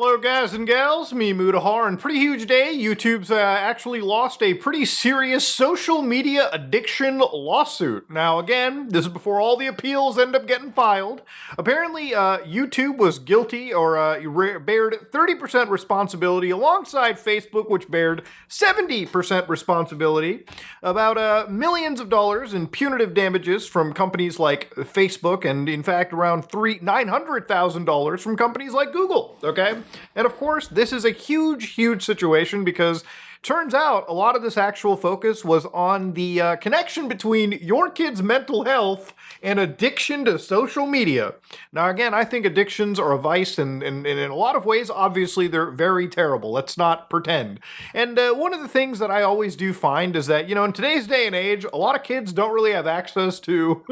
Hello guys and gals, me Mudahar, and pretty huge day. YouTube's actually lost a pretty serious social media addiction lawsuit. Now again, this is before all the appeals end up getting filed. Apparently YouTube was guilty or bared 30% responsibility alongside Facebook, which bared 70% responsibility, about millions of dollars in punitive damages from companies like Facebook, and in fact around $900,000 from companies like Google, okay? And of course, this is a huge, huge situation because turns out a lot of this actual focus was on the connection between your kid's mental health and addiction to social media. Now, again, I think addictions are a vice, and in a lot of ways, obviously, they're very terrible. Let's not pretend. And one of the things that I always do find is that, in today's day and age, a lot of kids don't really have access to,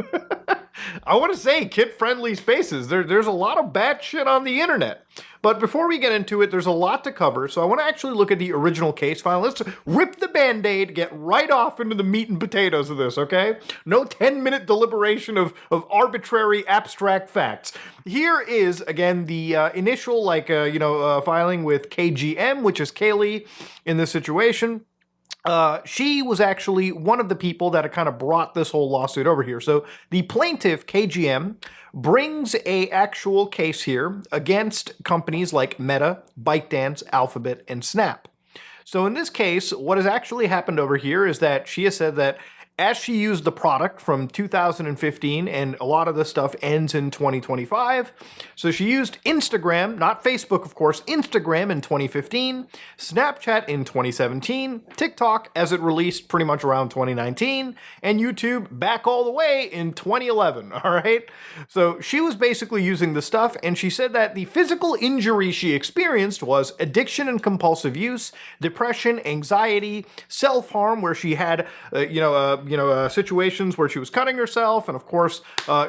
I want to say, kid-friendly spaces. There's a lot of bad shit on the internet. But before we get into it, there's a lot to cover, so I want to actually look at the original case file. Let's rip the Band-Aid, get right off into the meat and potatoes of this, okay? No 10-minute deliberation of arbitrary abstract facts. Here is, again, the initial, filing with KGM, which is Kaylee in this situation. She was actually one of the people that kind of brought this whole lawsuit over here. So the plaintiff, KGM, brings a actual case here against companies like Meta, ByteDance, Alphabet, and Snap. So in this case, what has actually happened over here is that she has said that as she used the product from 2015, and a lot of this stuff ends in 2025, so she used Instagram, not Facebook, of course, Instagram in 2015, Snapchat in 2017, TikTok as it released pretty much around 2019, and YouTube back all the way in 2011, all right? So she was basically using the stuff, and she said that the physical injury she experienced was addiction and compulsive use, depression, anxiety, self-harm, where she had, situations where she was cutting herself, and of course,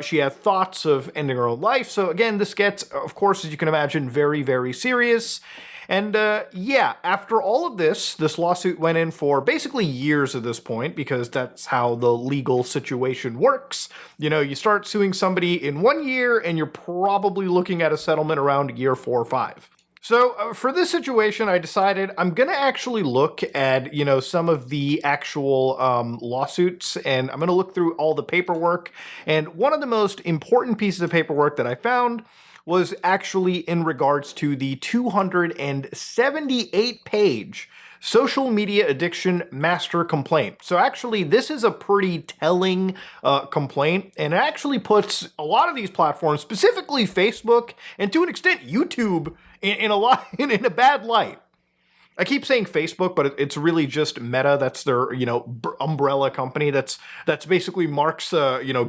she had thoughts of ending her own life. So again, this gets, of course, as you can imagine, very, very serious. And after all of this lawsuit went in for basically years at this point, because that's how the legal situation works. You start suing somebody in 1 year, and you're probably looking at a settlement around year 4 or 5. So for this situation, I decided I'm going to actually look at, some of the actual lawsuits, and I'm going to look through all the paperwork. And one of the most important pieces of paperwork that I found was actually in regards to the 278-page social media addiction master complaint. So actually, this is a pretty telling complaint, and it actually puts a lot of these platforms, specifically Facebook, and to an extent YouTube, in a bad light. I keep saying Facebook, but it's really just Meta. That's their, umbrella company. That's basically Mark's,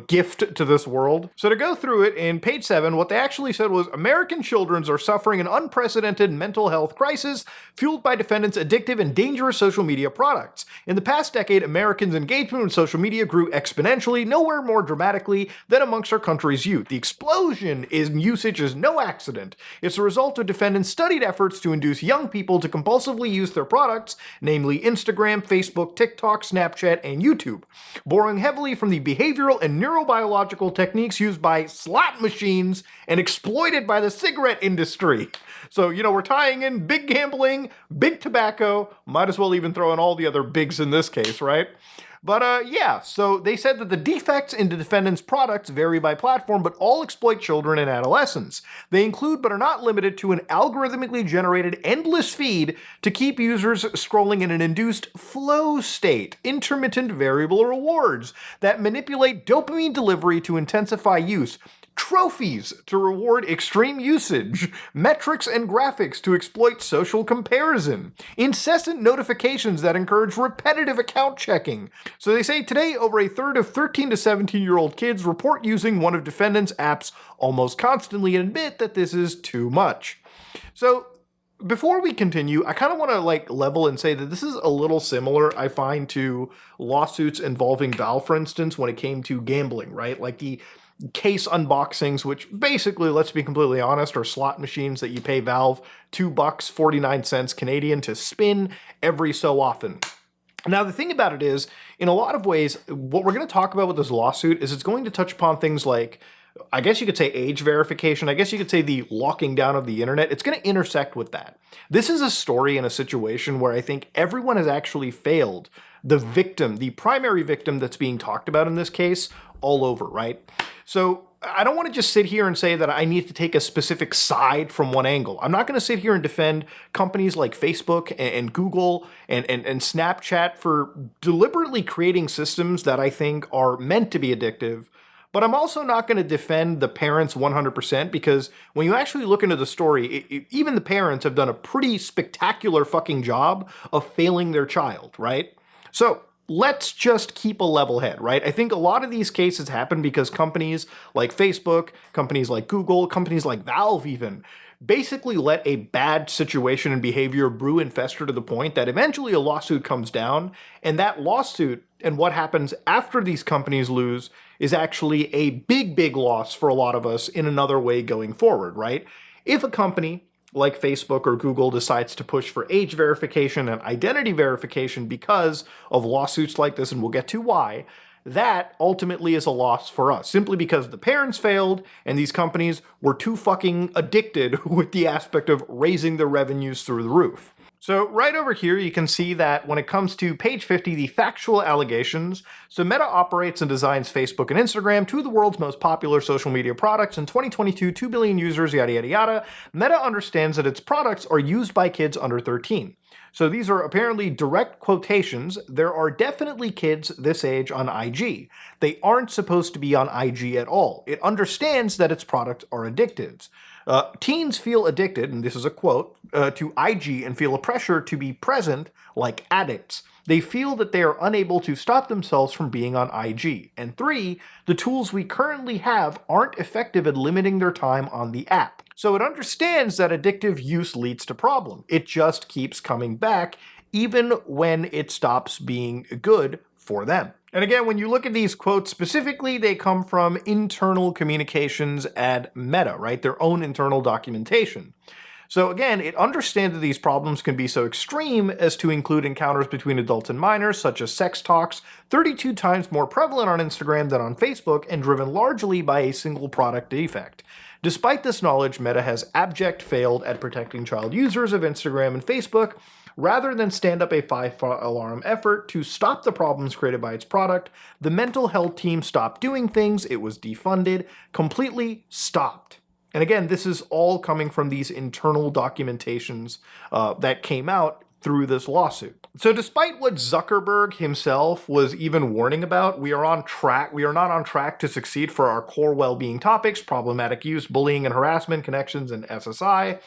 gift to this world. So to go through it, in page 7, what they actually said was, American children are suffering an unprecedented mental health crisis fueled by defendants' addictive and dangerous social media products. In the past decade, Americans' engagement with social media grew exponentially, nowhere more dramatically than amongst our country's youth. The explosion in usage is no accident. It's a result of defendants' studied efforts to induce young people to compulsively use their products, namely Instagram, Facebook, TikTok, Snapchat, and YouTube, borrowing heavily from the behavioral and neurobiological techniques used by slot machines and exploited by the cigarette industry. So, we're tying in big gambling, big tobacco, might as well even throw in all the other bigs in this case, right? But so they said that the defects in the defendant's products vary by platform, but all exploit children and adolescents. They include, but are not limited to, an algorithmically generated endless feed to keep users scrolling in an induced flow state, intermittent variable rewards that manipulate dopamine delivery to intensify use, trophies to reward extreme usage, metrics and graphics to exploit social comparison, incessant notifications that encourage repetitive account checking. So they say today over a third of 13 to 17-year-old kids report using one of defendants' apps almost constantly and admit that this is too much. So before we continue, I kind of want to level and say that this is a little similar, I find, to lawsuits involving Valve, for instance, when it came to gambling, right? Like the case unboxings, which basically, let's be completely honest, are slot machines that you pay Valve $2.49 Canadian to spin every so often. Now, the thing about it is, in a lot of ways, what we're going to talk about with this lawsuit is it's going to touch upon things like I guess you could say age verification. I guess you could say the locking down of the internet. It's going to intersect with that. This is a story in a situation where I think everyone has actually failed the victim, the primary victim that's being talked about in this case, all over, right? So I don't want to just sit here and say that I need to take a specific side from one angle. I'm not going to sit here and defend companies like Facebook and Google and Snapchat for deliberately creating systems that I think are meant to be addictive. But I'm also not going to defend the parents 100% because when you actually look into the story, even the parents have done a pretty spectacular fucking job of failing their child, right? So let's just keep a level head, right? I think a lot of these cases happen because companies like Facebook, companies like Google, companies like Valve even, basically let a bad situation and behavior brew and fester to the point that eventually a lawsuit comes down, and that lawsuit and what happens after these companies lose is actually a big, big loss for a lot of us in another way going forward, right? If a company like Facebook or Google decides to push for age verification and identity verification because of lawsuits like this, and we'll get to why, that ultimately is a loss for us, simply because the parents failed and these companies were too fucking addicted with the aspect of raising their revenues through the roof. So right over here, you can see that when it comes to page 50, the factual allegations. So Meta operates and designs Facebook and Instagram, two of the world's most popular social media products. In 2022, 2 billion users, yada, yada, yada. Meta understands that its products are used by kids under 13. So these are apparently direct quotations. There are definitely kids this age on IG. They aren't supposed to be on IG at all. It understands that its products are addictive. Teens feel addicted, and this is a quote, to IG and feel a pressure to be present like addicts. They feel that they are unable to stop themselves from being on IG. And 3, the tools we currently have aren't effective at limiting their time on the app. So it understands that addictive use leads to problem. It just keeps coming back, even when it stops being good for them. And again, when you look at these quotes specifically, they come from internal communications at Meta, right? Their own internal documentation. So again, it understands that these problems can be so extreme as to include encounters between adults and minors, such as sex talks, 32 times more prevalent on Instagram than on Facebook, and driven largely by a single product defect. Despite this knowledge, Meta has abject failed at protecting child users of Instagram and Facebook. Rather than stand up a 5-alarm effort to stop the problems created by its product, the mental health team stopped doing things, it was defunded, completely stopped. And again, this is all coming from these internal documentations that came out through this lawsuit. So despite what Zuckerberg himself was even warning about, we are on track. We are not on track to succeed for our core well-being topics: problematic use, bullying and harassment, connections, and SSI.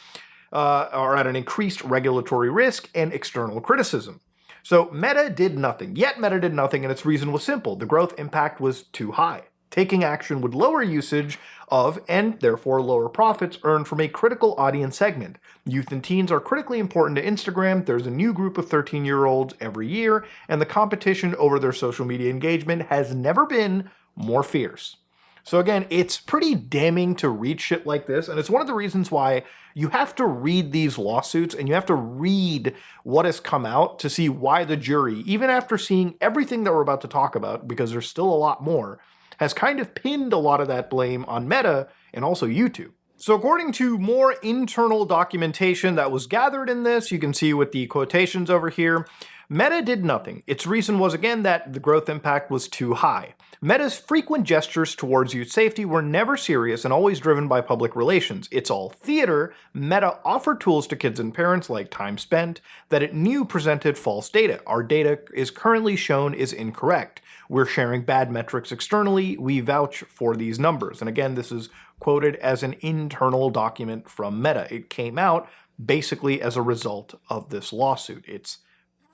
Are at an increased regulatory risk and external criticism. So Meta did nothing. Yet Meta did nothing, and its reason was simple. The growth impact was too high. Taking action would lower usage of, and therefore lower profits earned from a critical audience segment. Youth and teens are critically important to Instagram. There's a new group of 13-year-olds every year, and the competition over their social media engagement has never been more fierce. So again, it's pretty damning to read shit like this, and it's one of the reasons why you have to read these lawsuits and you have to read what has come out to see why the jury, even after seeing everything that we're about to talk about, because there's still a lot more, has kind of pinned a lot of that blame on Meta and also YouTube. So according to more internal documentation that was gathered in this, you can see with the quotations over here, Meta did nothing. Its reason was, again, that the growth impact was too high. Meta's frequent gestures towards youth safety were never serious and always driven by public relations. It's all theater. Meta offered tools to kids and parents, like time spent, that it knew presented false data. Our data is currently shown is incorrect. We're sharing bad metrics externally. We vouch for these numbers. And again, this is quoted as an internal document from Meta. It came out basically as a result of this lawsuit. It's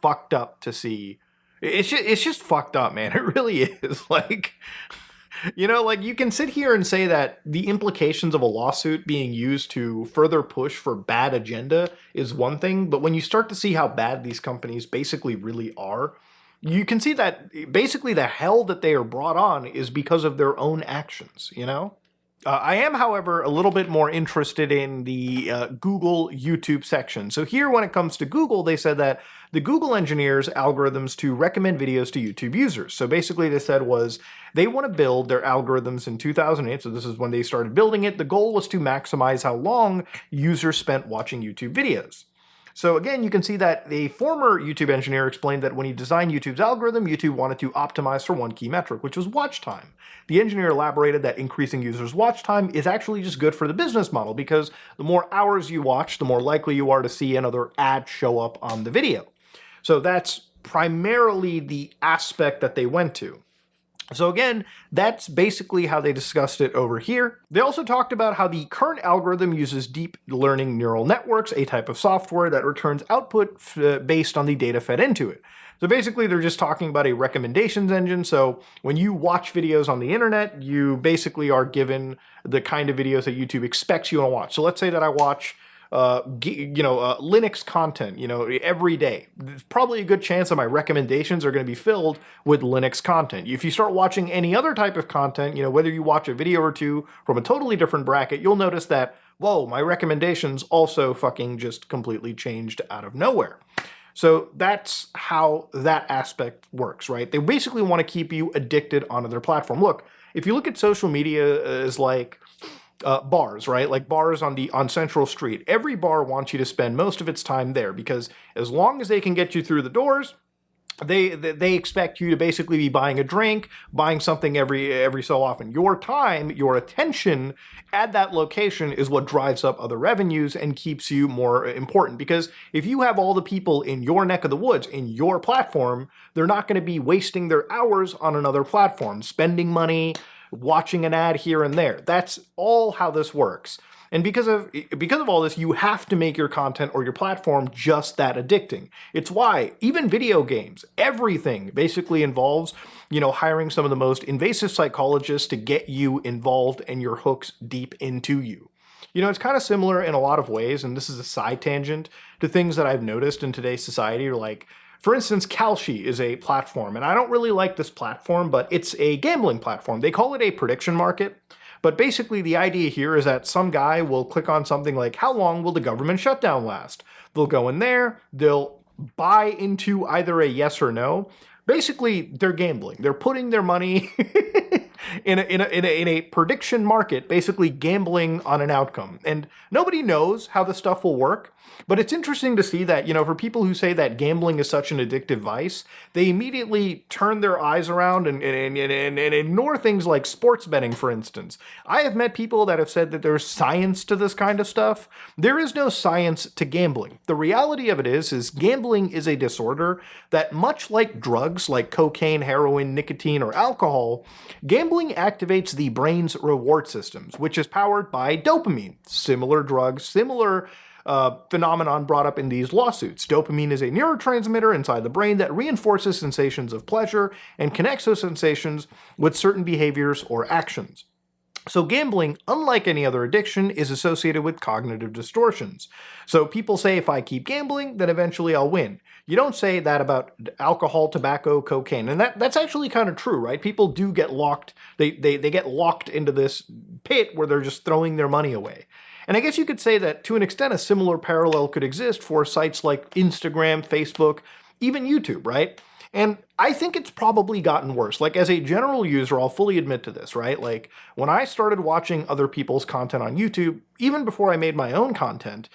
fucked up to see. It's just fucked up, man. It really is. Like, you know, like you can sit here and say that the implications of a lawsuit being used to further push for bad agenda is one thing, but when you start to see how bad these companies basically really are, you can see that basically the hell that they are brought on is because of their own actions, you know? I am, however, a little bit more interested in the Google YouTube section. So here, when it comes to Google, they said that the Google engineers algorithms to recommend videos to YouTube users. So basically they said was they want to build their algorithms in 2008. So this is when they started building it. The goal was to maximize how long users spent watching YouTube videos. So again, you can see that a former YouTube engineer explained that when he designed YouTube's algorithm, YouTube wanted to optimize for one key metric, which was watch time. The engineer elaborated that increasing users' watch time is actually just good for the business model because the more hours you watch, the more likely you are to see another ad show up on the video. So that's primarily the aspect that they went to. So again, that's basically how they discussed it over here. They also talked about how the current algorithm uses deep learning neural networks, a type of software that returns output based on the data fed into it. So basically they're just talking about a recommendations engine. So when you watch videos on the internet, you basically are given the kind of videos that YouTube expects you to watch. So let's say that I watch Linux content, every day. There's probably a good chance that my recommendations are going to be filled with Linux content. If you start watching any other type of content, whether you watch a video or two from a totally different bracket, you'll notice that, whoa, my recommendations also fucking just completely changed out of nowhere. So that's how that aspect works, right? They basically want to keep you addicted onto their platform. Look, if you look at social media as like bars, right? Like bars on Central Street. Every bar wants you to spend most of its time there because as long as they can get you through the doors, they expect you to basically be buying a drink, buying something every so often. Your time, your attention at that location is what drives up other revenues and keeps you more important. Because if you have all the people in your neck of the woods, in your platform, they're not going to be wasting their hours on another platform, spending money, watching an ad here and there. That's all how this works. And because of all this, you have to make your content or your platform just that addicting. It's why even video games, everything basically involves, hiring some of the most invasive psychologists to get you involved and your hooks deep into you. It's kind of similar in a lot of ways, and this is a side tangent to things that I've noticed in today's society, like, for instance, Kalshi is a platform, and I don't really like this platform, but it's a gambling platform. They call it a prediction market, but basically the idea here is that some guy will click on something like, how long will the government shutdown last? They'll go in there, they'll buy into either a yes or no. Basically, they're gambling. They're putting their money in a prediction market, basically gambling on an outcome. And nobody knows how the stuff will work. But it's interesting to see that, for people who say that gambling is such an addictive vice, they immediately turn their eyes around and ignore things like sports betting, for instance. I have met people that have said that there's science to this kind of stuff. There is no science to gambling. The reality of it is gambling is a disorder that, much like drugs like cocaine, heroin, nicotine, or alcohol, gambling activates the brain's reward systems, which is powered by dopamine. Similar drugs, similar phenomenon brought up in these lawsuits. Dopamine is a neurotransmitter inside the brain that reinforces sensations of pleasure and connects those sensations with certain behaviors or actions. So gambling, unlike any other addiction, is associated with cognitive distortions. So people say, if I keep gambling, then eventually I'll win. You don't say that about alcohol, tobacco, cocaine. And that's actually kind of true, right? People do get locked. They get locked into this pit where they're just throwing their money away. And I guess you could say that to an extent a similar parallel could exist for sites like Instagram, Facebook, even YouTube, right? And I think it's probably gotten worse. Like, as a general user, I'll fully admit to this, right? Like, when I started watching other people's content on YouTube, even before I made my own content,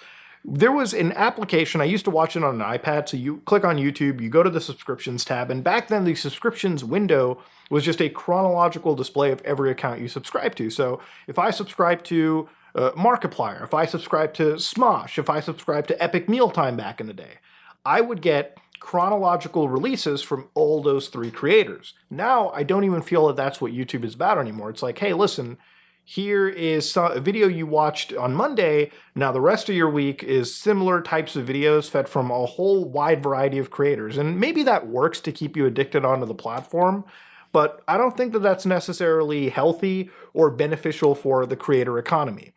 there was an application, I used to watch it on an iPad, so you click on YouTube, you go to the subscriptions tab, and back then the subscriptions window was just a chronological display of every account you subscribe to. So if I subscribe to Markiplier, if I subscribe to Smosh, if I subscribe to Epic Mealtime back in the day, I would get chronological releases from all those three creators. Now, I don't even feel that that's what YouTube is about anymore. It's like, hey, listen, here is a video you watched on Monday. Now the rest of your week is similar types of videos fed from a whole wide variety of creators. And maybe that works to keep you addicted onto the platform, but I don't think that that's necessarily healthy or beneficial for the creator economy.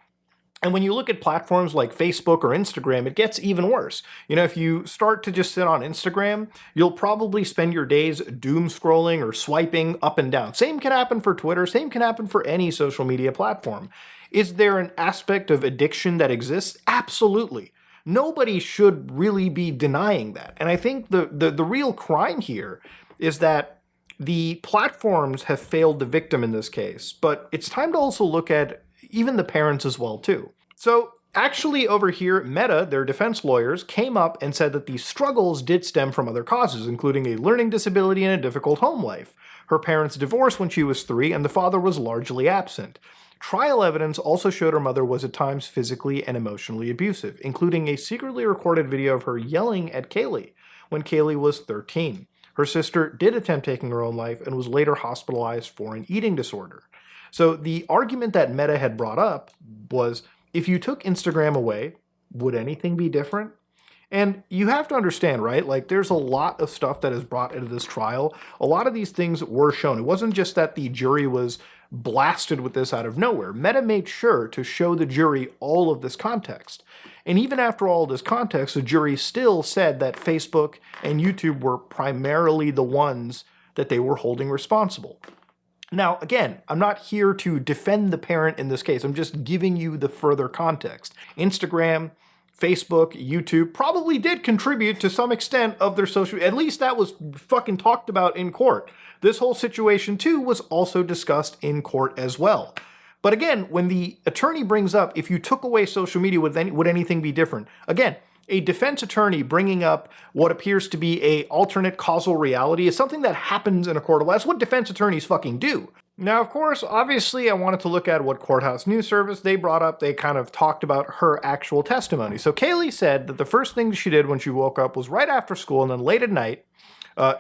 And when you look at platforms like Facebook or Instagram, it gets even worse. You know, if you start to just sit on Instagram, you'll probably spend your days doom scrolling or swiping up and down. Same can happen for Twitter, same can happen for any social media platform. Is there an aspect of addiction that exists? Absolutely. Nobody should really be denying that. And I think the real crime here is that the platforms have failed the victim in this case, but it's time to also look at even the parents as well too. So actually over here, Meta, their defense lawyers, came up and said that these struggles did stem from other causes, including a learning disability and a difficult home life. Her parents divorced when she was 3, and the father was largely absent. Trial evidence also showed her mother was at times physically and emotionally abusive, including a secretly recorded video of her yelling at Kaylee when Kaylee was 13. Her sister did attempt taking her own life and was later hospitalized for an eating disorder. So the argument that Meta had brought up was, if you took Instagram away, would anything be different? And you have to understand, right? Like, there's a lot of stuff that is brought into this trial. A lot of these things were shown. It wasn't just that the jury was blasted with this out of nowhere. Meta made sure to show the jury all of this context. And even after all this context, the jury still said that Facebook and YouTube were primarily the ones that they were holding responsible. Now, again, I'm not here to defend the parent in this case. I'm just giving you the further context. Instagram, Facebook, YouTube probably did contribute to some extent of their social, at least that was fucking talked about in court. This whole situation too was also discussed in court as well. But again, when the attorney brings up, if you took away social media, would anything be different? Again, a defense attorney bringing up what appears to be a alternate causal reality is something that happens in a court of law. That's what defense attorneys fucking do. Now, of course, obviously, I wanted to look at what Courthouse News Service they brought up. They kind of talked about her actual testimony. So Kaylee said that the first thing she did when she woke up was right after school, and then late at night,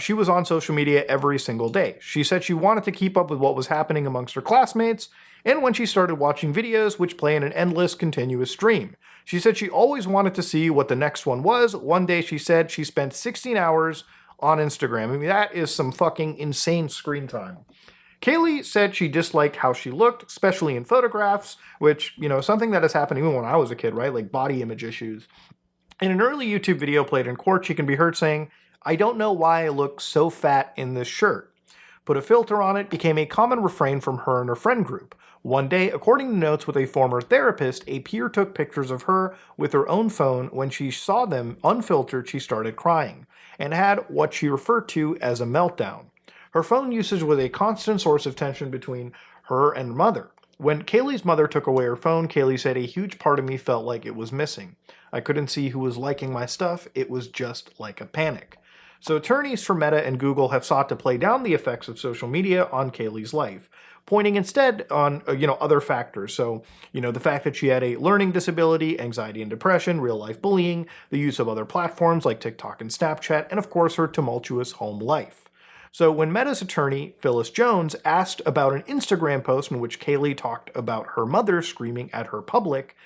she was on social media every single day. She said she wanted to keep up with what was happening amongst her classmates, and when she started watching videos which play in an endless, continuous stream. She said she always wanted to see what the next one was. One day she said she spent 16 hours on Instagram. I mean, that is some fucking insane screen time. Kaylee said she disliked how she looked, especially in photographs, which, you know, something that has happened even when I was a kid, right? Like body image issues. In an early YouTube video played in court, she can be heard saying, "I don't know why I look so fat in this shirt." Put a filter on it became a common refrain from her and her friend group. One day, according to notes with a former therapist, a peer took pictures of her with her own phone. When she saw them unfiltered, she started crying and had what she referred to as a meltdown. Her phone usage was a constant source of tension between her and mother. When Kaylee's mother took away her phone, Kaylee said, "A huge part of me felt like it was missing. I couldn't see who was liking my stuff. It was just like a panic." So attorneys for Meta and Google have sought to play down the effects of social media on Kaylee's life, pointing instead on other factors. So, the fact that she had a learning disability, anxiety and depression, real-life bullying, the use of other platforms like TikTok and Snapchat, and of course her tumultuous home life. So when Meta's attorney, Phyllis Jones, asked about an Instagram post in which Kaylee talked about her mother screaming at her public,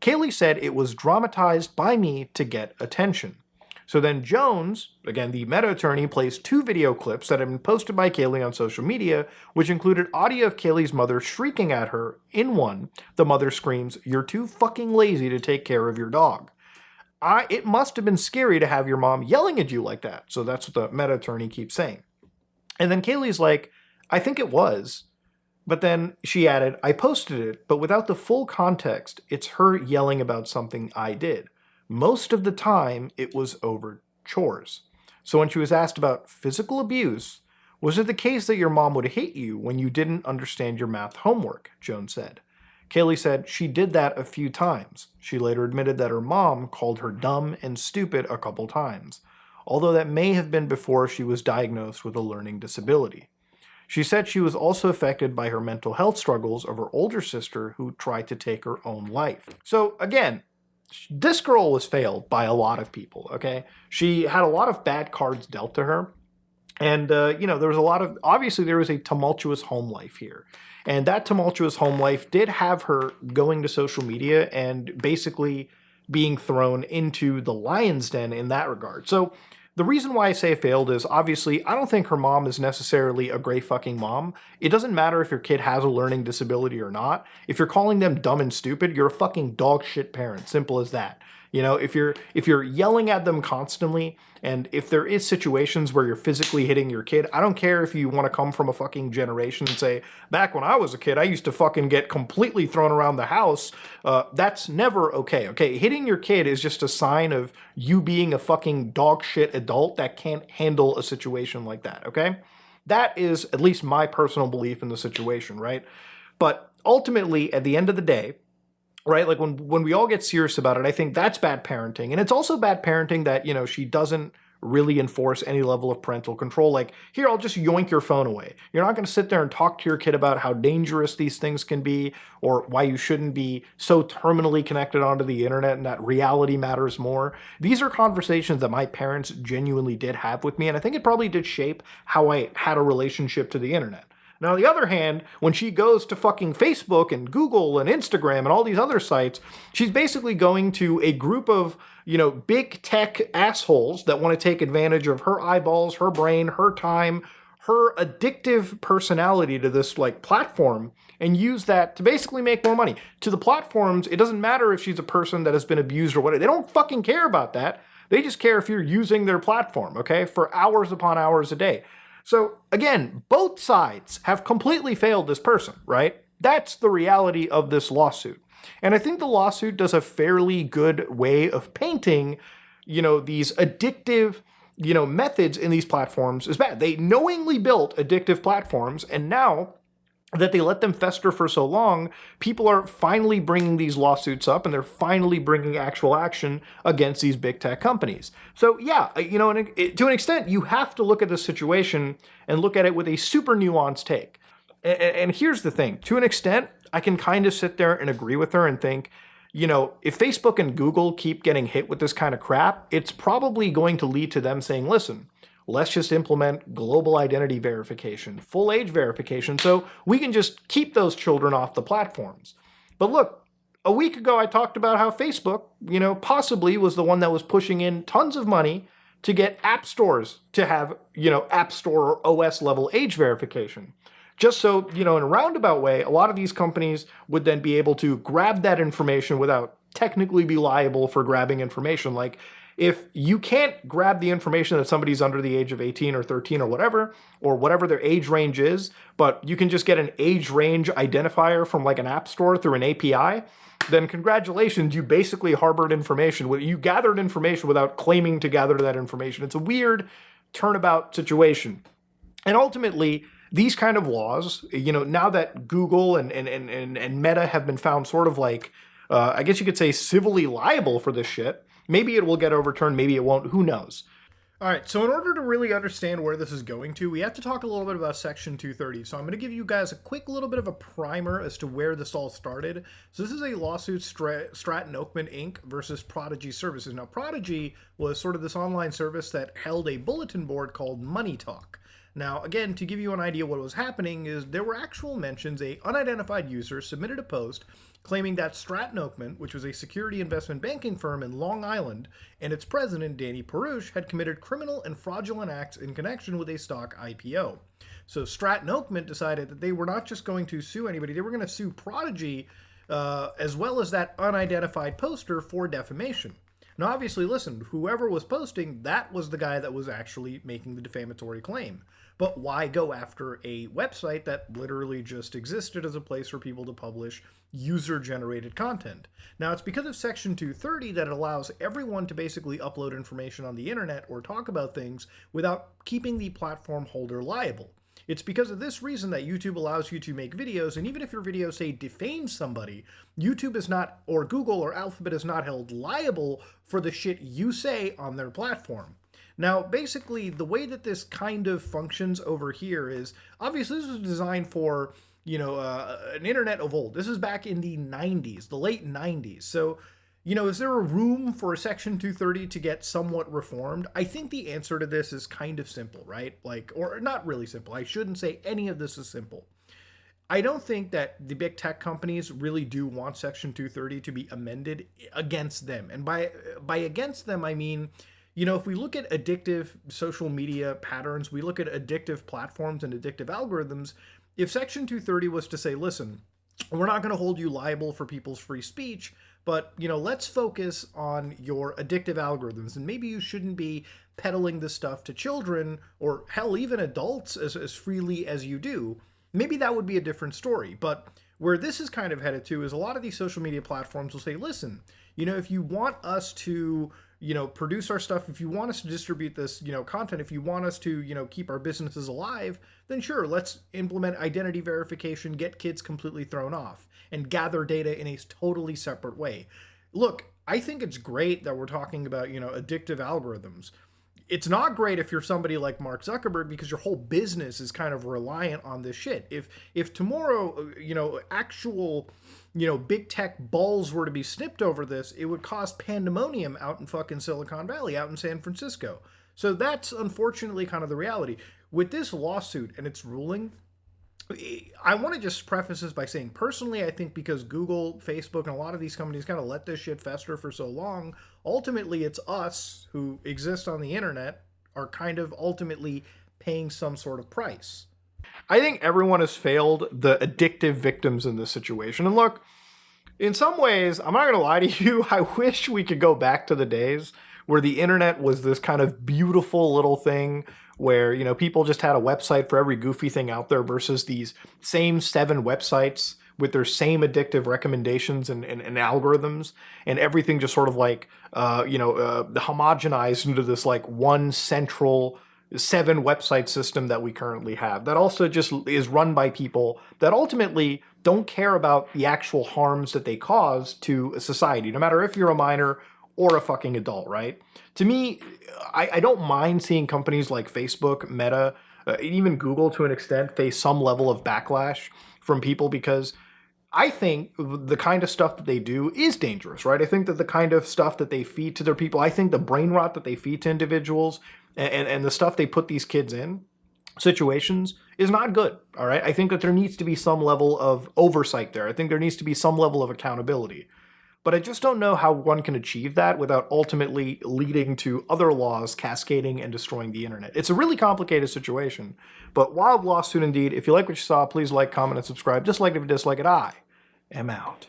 Kaylee said it was dramatized by me to get attention. So then Jones, again the Meta attorney, plays 2 video clips that have been posted by Kaylee on social media, which included audio of Kaylee's mother shrieking at her. In one, the mother screams, "You're too fucking lazy to take care of your dog." It must have been scary to have your mom yelling at you like that. So that's what the Meta attorney keeps saying. And then Kaylee's like, "I think it was." But then she added, "I posted it, but without the full context, it's her yelling about something I did. Most of the time, it was over chores." So when she was asked about physical abuse, "Was it the case that your mom would hit you when you didn't understand your math homework?" Jones said. Kaylee said she did that a few times. She later admitted that her mom called her dumb and stupid a couple times, although that may have been before she was diagnosed with a learning disability. She said she was also affected by her mental health struggles of her older sister who tried to take her own life. So again, this girl was failed by a lot of people, okay? She had a lot of bad cards dealt to her. And, there was a lot of, obviously there was a tumultuous home life here. And that tumultuous home life did have her going to social media and basically being thrown into the lion's den in that regard. So The reason why I say failed is obviously I don't think her mom is necessarily a great fucking mom. It doesn't matter if your kid has a learning disability or not. If you're calling them dumb and stupid, you're a fucking dog shit parent. Simple as that. You know, if you're yelling at them constantly, and if there is situations where you're physically hitting your kid, I don't care if you want to come from a fucking generation and say, back when I was a kid, I used to fucking get completely thrown around the house. That's never okay. Okay, hitting your kid is just a sign of you being a fucking dog shit adult that can't handle a situation like that. Okay, that is at least my personal belief in the situation, right? But ultimately, at the end of the day, right, like when we all get serious about it, I think that's bad parenting. And it's also bad parenting that, you know, she doesn't really enforce any level of parental control. Like, here, I'll just yoink your phone away. You're not going to sit there and talk to your kid about how dangerous these things can be, or why you shouldn't be so terminally connected onto the internet and that reality matters more. These are conversations that my parents genuinely did have with me, and I think it probably did shape how I had a relationship to the internet. Now, on the other hand, when she goes to fucking Facebook and Google and Instagram and all these other sites, she's basically going to a group of, you know, big tech assholes that want to take advantage of her eyeballs, her brain, her time, her addictive personality to this, like, platform, and use that to basically make more money. To the platforms, it doesn't matter if she's a person that has been abused or whatever. They don't fucking care about that. They just care if you're using their platform, okay, for hours upon hours a day. So again, both sides have completely failed this person, right? That's the reality of this lawsuit. And I think the lawsuit does a fairly good way of painting, you know, these addictive, you know, methods in these platforms as bad. They knowingly built addictive platforms, and now that they let them fester for so long, people are finally bringing these lawsuits up, and they're finally bringing actual action against these big tech companies. So yeah, you know, to an extent, you have to look at this situation and look at it with a super nuanced take. And here's the thing, to an extent, I can kind of sit there and agree with her and think, you know, if Facebook and Google keep getting hit with this kind of crap, it's probably going to lead to them saying, listen, let's just implement global identity verification, full age verification, so we can just keep those children off the platforms. But look, a week ago I talked about how Facebook, you know, possibly was the one that was pushing in tons of money to get app stores to have, you know, App Store or OS level age verification. Just so, you know, in a roundabout way, a lot of these companies would then be able to grab that information without technically be liable for grabbing information. Like, if you can't grab the information that somebody's under the age of 18 or 13 or whatever their age range is, but you can just get an age range identifier from like an app store through an API, then congratulations, you basically harbored information. You gathered information without claiming to gather that information. It's a weird turnabout situation. And ultimately, these kind of laws, you know, now that Google and Meta have been found sort of like, I guess you could say civilly liable for this shit, maybe it will get overturned, maybe it won't, who knows. All right, so in order to really understand where this is going to, we have to talk a little bit about Section 230. So I'm going to give you guys a quick little bit of a primer as to where this all started. So this is a lawsuit, Stratton Oakman Inc. versus Prodigy Services. Now, Prodigy was sort of this online service that held a bulletin board called Money Talk. Now, again, to give you an idea what was happening is there were actual mentions. A unidentified user submitted a post claiming that Stratton Oakman, which was a security investment banking firm in Long Island, and its president, Danny Perush, had committed criminal and fraudulent acts in connection with a stock IPO. So Stratton Oakman decided that they were not just going to sue anybody, they were going to sue Prodigy as well as that unidentified poster for defamation. Now, obviously, listen, whoever was posting, that was the guy that was actually making the defamatory claim. But why go after a website that literally just existed as a place for people to publish user-generated content? Now, it's because of Section 230 that it allows everyone to basically upload information on the internet or talk about things without keeping the platform holder liable. It's because of this reason that YouTube allows you to make videos, and even if your video, say, defames somebody, YouTube is not, or Google or Alphabet is not held liable for the shit you say on their platform. Now, basically, the way that this kind of functions over here is, obviously, this was designed for, you know, an internet of old. This is back in the 90s, the late 90s. So, you know, is there a room for Section 230 to get somewhat reformed? I think the answer to this is kind of simple, right? Like, or not really simple. I shouldn't say any of this is simple. I don't think that the big tech companies really do want Section 230 to be amended against them. And by against them, I mean, you know, if we look at addictive social media patterns, we look at addictive platforms and addictive algorithms, if Section 230 was to say, listen, we're not going to hold you liable for people's free speech, but, you know, let's focus on your addictive algorithms. And maybe you shouldn't be peddling this stuff to children or hell, even adults as freely as you do. Maybe that would be a different story. But where this is kind of headed to is a lot of these social media platforms will say, listen, you know, if you want us to, you know, produce our stuff, if you want us to distribute this, you know, content, if you want us to, you know, keep our businesses alive, then sure, let's implement identity verification, get kids completely thrown off, and gather data in a totally separate way. Look, I think it's great that we're talking about, you know, addictive algorithms. It's not great if you're somebody like Mark Zuckerberg because your whole business is kind of reliant on this shit. If tomorrow, you know, actual, you know, big tech balls were to be snipped over this, it would cause pandemonium out in fucking Silicon Valley, out in San Francisco. So that's unfortunately kind of the reality. With this lawsuit and its ruling, I want to just preface this by saying, personally, I think because Google, Facebook, and a lot of these companies kind of let this shit fester for so long, ultimately it's us who exist on the internet are kind of ultimately paying some sort of price. I think everyone has failed the addictive victims in this situation. And look, in some ways, I'm not going to lie to you, I wish we could go back to the days where the internet was this kind of beautiful little thing where, you know, people just had a website for every goofy thing out there versus these same 7 websites with their same addictive recommendations and algorithms, and everything just sort of like, homogenized into this like one central 7 website system that we currently have that also just is run by people that ultimately don't care about the actual harms that they cause to a society, no matter if you're a minor or a fucking adult, right? To me, I don't mind seeing companies like Facebook, Meta, even Google to an extent face some level of backlash from people because I think the kind of stuff that they do is dangerous, right? I think that the kind of stuff that they feed to their people, I think the brain rot that they feed to individuals and the stuff they put these kids in situations is not good, all right? I think that there needs to be some level of oversight there. I think there needs to be some level of accountability. But I just don't know how one can achieve that without ultimately leading to other laws cascading and destroying the internet. It's a really complicated situation, but wild lawsuit indeed. If you like what you saw, please like, comment, and subscribe. Dislike it if you dislike it. I am out.